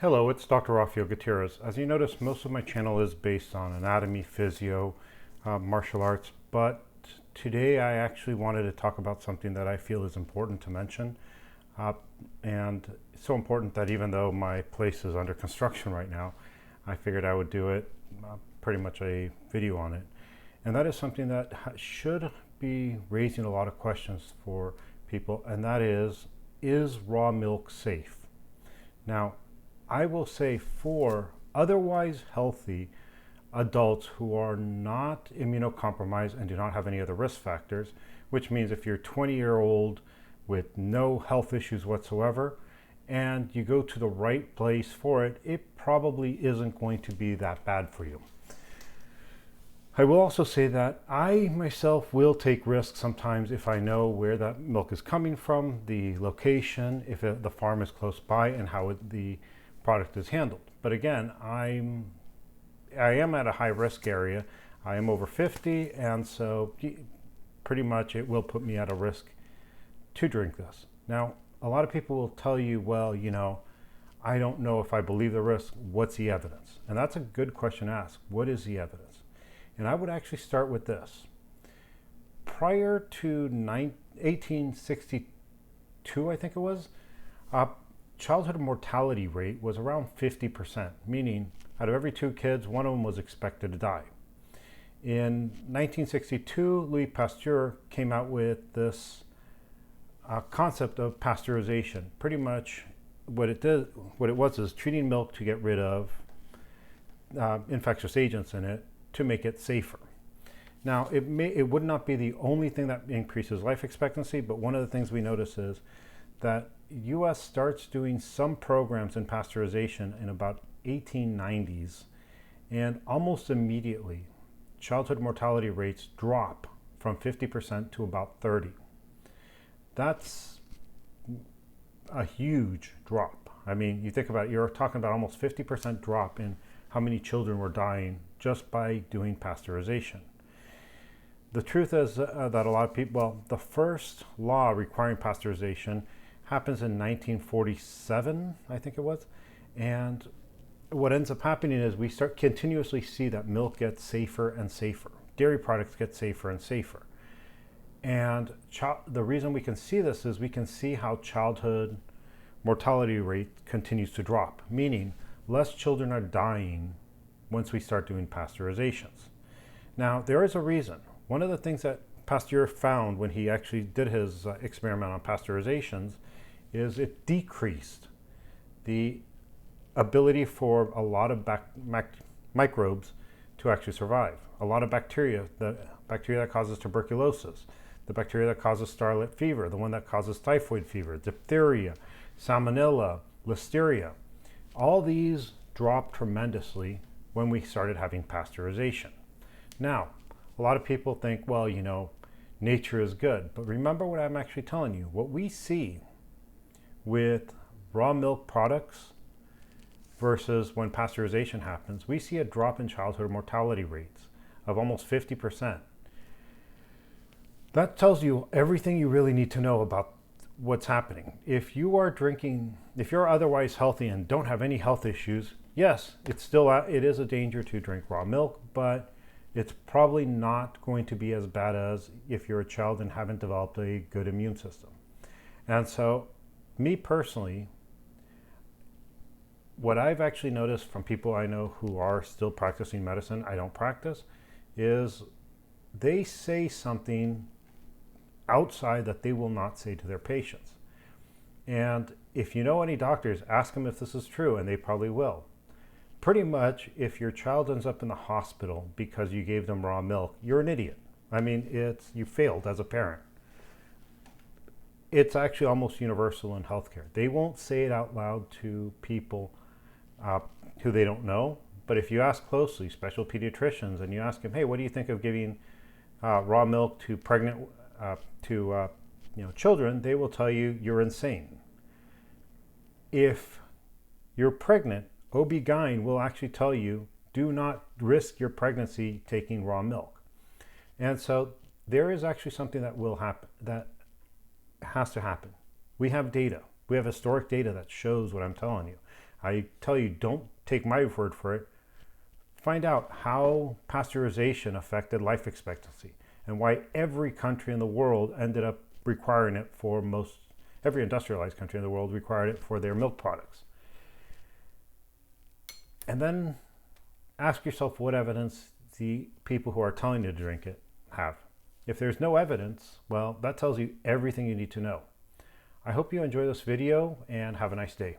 Hello, it's Dr. Rafael Gutierrez. As you notice, most of my channel is based on anatomy, physio, martial arts, but today I actually wanted to talk about something that I feel is important to mention. And it's so important that even though my place is under construction right now, I figured I would do it, pretty much a video on it. And that is something that should be raising a lot of questions for people, and that is raw milk safe? Now, I will say for otherwise healthy adults who are not immunocompromised and do not have any other risk factors, which means if you're 20-year-old with no health issues whatsoever and you go to the right place for it, it probably isn't going to be that bad for you. I will also say that I myself will take risks sometimes if I know where that milk is coming from, the location, if the farm is close by, and how the product is handled. But again, I am at a high risk area. I am over 50, and so pretty much it will put me at a risk to drink this. Now, a lot of people will tell you, well, I don't know if I believe the risk. What's the evidence? And that's a good question to ask. What is the evidence? And I would actually start with this. Prior to 1862, I think it was, childhood mortality rate was around 50%, meaning out of every 2 kids, one of them was expected to die. In 1962, Louis Pasteur came out with this concept of pasteurization. Pretty much what it was is treating milk to get rid of infectious agents in it to make it safer. Now, it would not be the only thing that increases life expectancy, but one of the things we notice is that U.S. starts doing some programs in pasteurization in about 1890s, and almost immediately, childhood mortality rates drop from 50% to about 30%. That's a huge drop. I mean, you think about it, you're talking about almost 50% drop in how many children were dying just by doing pasteurization. The truth is that a lot of people, well, the first law requiring pasteurization happens in 1947, I think it was. And what ends up happening is we start continuously see that milk gets safer and safer. Dairy products get safer and safer. And the reason we can see this is we can see how childhood mortality rate continues to drop, meaning less children are dying once we start doing pasteurizations. Now, there is a reason. One of the things that Pasteur found when he actually did his experiment on pasteurizations is it decreased the ability for a lot of microbes to actually survive. A lot of bacteria, the bacteria that causes tuberculosis, the bacteria that causes scarlet fever, the one that causes typhoid fever, diphtheria, salmonella, listeria, all these dropped tremendously when we started having pasteurization. Now, a lot of people think, well, nature is good. But remember what I'm actually telling you. What we see with raw milk products versus when pasteurization happens, we see a drop in childhood mortality rates of almost 50%. That tells you everything you really need to know about what's happening. If you're otherwise healthy and don't have any health issues, yes, it is a danger to drink raw milk, but it's probably not going to be as bad as if you're a child and haven't developed a good immune system. And so, me personally, what I've actually noticed from people I know who are still practicing medicine, I don't practice, is they say something outside that they will not say to their patients. And if you know any doctors, ask them if this is true, and they probably will. Pretty much, if your child ends up in the hospital because you gave them raw milk, you're an idiot. I mean, you failed as a parent. It's actually almost universal in healthcare. They won't say it out loud to people who they don't know, but if you ask closely, special pediatricians, and you ask them, hey, what do you think of giving raw milk to pregnant children, they will tell you you're insane. If you're pregnant, OB-GYN will actually tell you do not risk your pregnancy taking raw milk. And so there is actually something that will happen, that has to happen. We have data. We have historic data that shows what I'm telling you. I tell you, don't take my word for it. Find out how pasteurization affected life expectancy and why every country in the world ended up requiring it for every industrialized country in the world required it for their milk products. And then ask yourself what evidence the people who are telling you to drink it have. If there's no evidence, well, that tells you everything you need to know. I hope you enjoy this video and have a nice day.